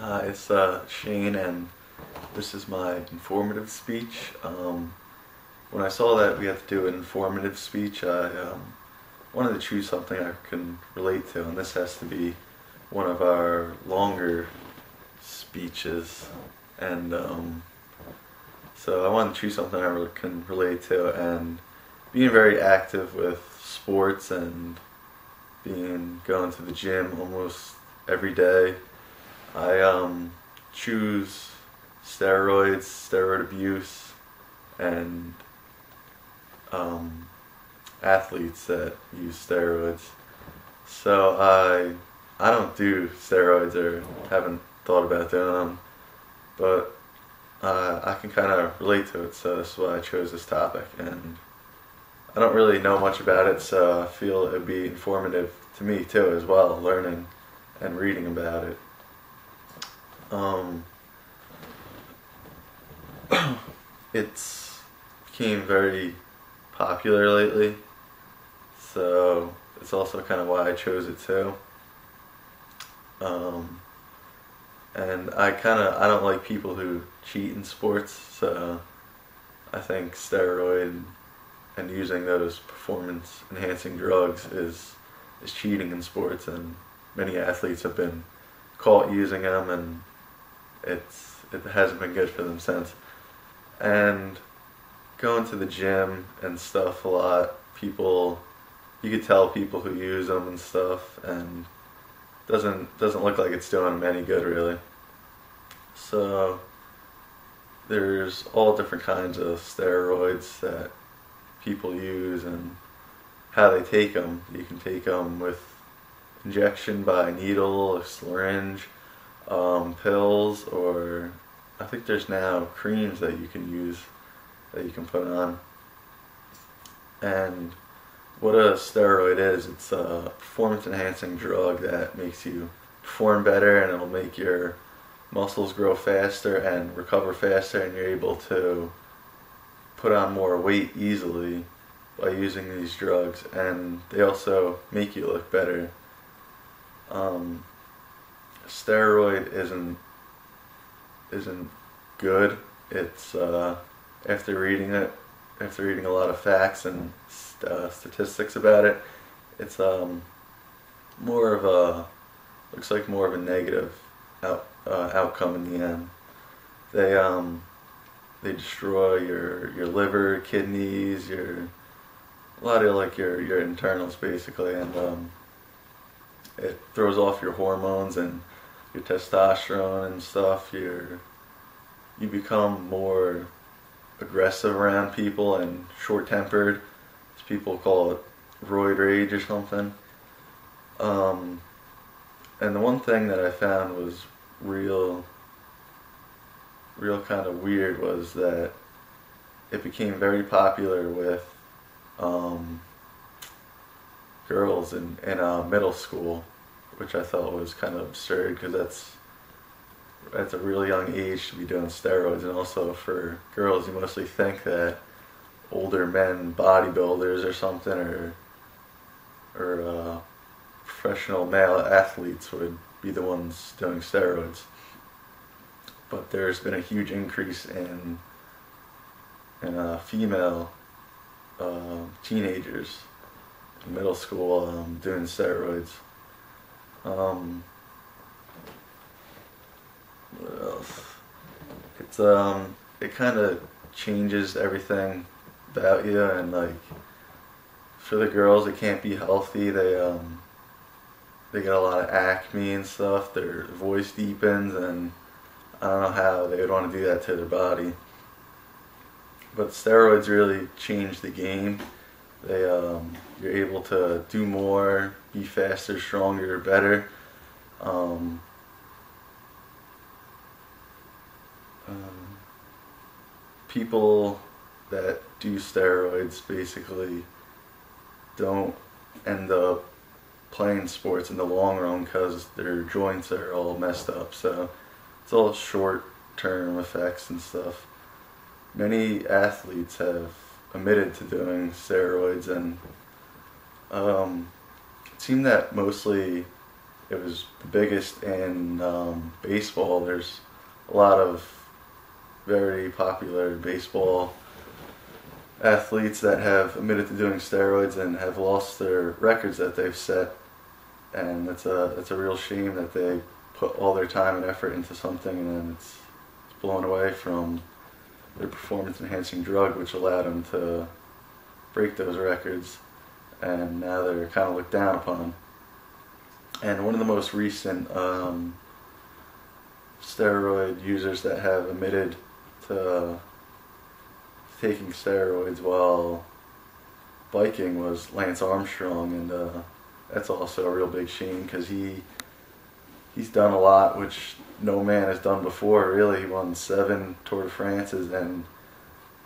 It's Shane, and this is my informative speech. When I saw that we had to do an informative speech, I wanted to choose something I can relate to, and this has to be one of our longer speeches. And so I wanted to choose something can relate to, and being very active with sports and going to the gym almost every day. I choose steroids, steroid abuse, and athletes that use steroids. So I don't do steroids or haven't thought about doing them, but I can kind of relate to it, so that's why I chose this topic. And I don't really know much about it, so I feel it would be informative to me too as well, learning and reading about it. It's became very popular lately, so it's also kind of why I chose it too. And I don't like people who cheat in sports, so I think steroid and using those performance enhancing drugs is cheating in sports, and many athletes have been caught using them, and it hasn't been good for them since. And going to the gym and stuff a lot, you could tell people who use them and stuff, and doesn't look like it's doing them any good really. So there's all different kinds of steroids that people use and how they take them. You can take them with injection by needle, a syringe, pills, or I think there's now creams that you can use that you can put on. And what a steroid is, it's a performance enhancing drug that makes you perform better, and it'll make your muscles grow faster and recover faster, and you're able to put on more weight easily by using these drugs, and they also make you look better. Steroid isn't good. It's after reading a lot of facts and statistics about it, it's looks like more of a negative outcome in the end. They destroy your liver, kidneys, a lot of like your internals basically, and it throws off your hormones and your testosterone and stuff. You become more aggressive around people and short-tempered. People call it roid rage or something. And the one thing that I found was real kind of weird was that it became very popular with girls in middle school, which I thought was kind of absurd, because that's a really young age to be doing steroids. And also for girls, you mostly think that older men, bodybuilders or something, or professional male athletes would be the ones doing steroids. But there's been a huge increase in female teenagers in middle school doing steroids. What else? It kind of changes everything about you, and like for the girls, it can't be healthy. They get a lot of acne and stuff. Their voice deepens, and I don't know how they would want to do that to their body. But steroids really change the game. You're able to do more, be faster, stronger, better. People that do steroids basically don't end up playing sports in the long run because their joints are all messed up. So it's all short-term effects and stuff. Many athletes have admitted to doing steroids, and it seemed that mostly it was the biggest in baseball. There's a lot of very popular baseball athletes that have admitted to doing steroids and have lost their records that they've set, and it's a real shame that they put all their time and effort into something and then it's blown away from their performance enhancing drug, which allowed them to break those records, and now they're kind of looked down upon. And one of the most recent steroid users that have admitted to taking steroids while biking was Lance Armstrong, and that's also a real big shame because he's done a lot which no man has done before. Really, he won 7 Tour de France's, and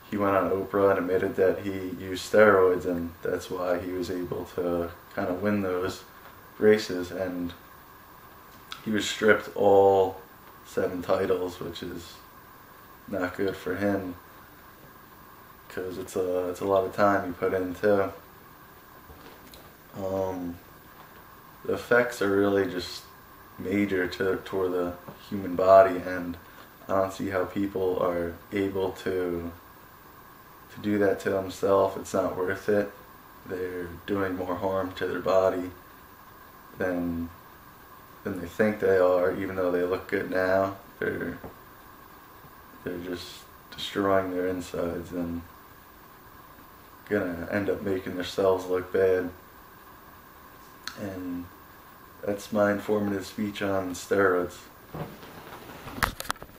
he went on Oprah and admitted that he used steroids, and that's why he was able to kind of win those races. And he was stripped all 7 titles, which is not good for him because it's a lot of time you put in too. The effects are really just major toward the human body, and I don't see how people are able to do that to themselves. It's not worth it. They're doing more harm to their body than they think they are, even though they look good now. They're just destroying their insides and gonna end up making their cells look bad. And that's my informative speech on steroids.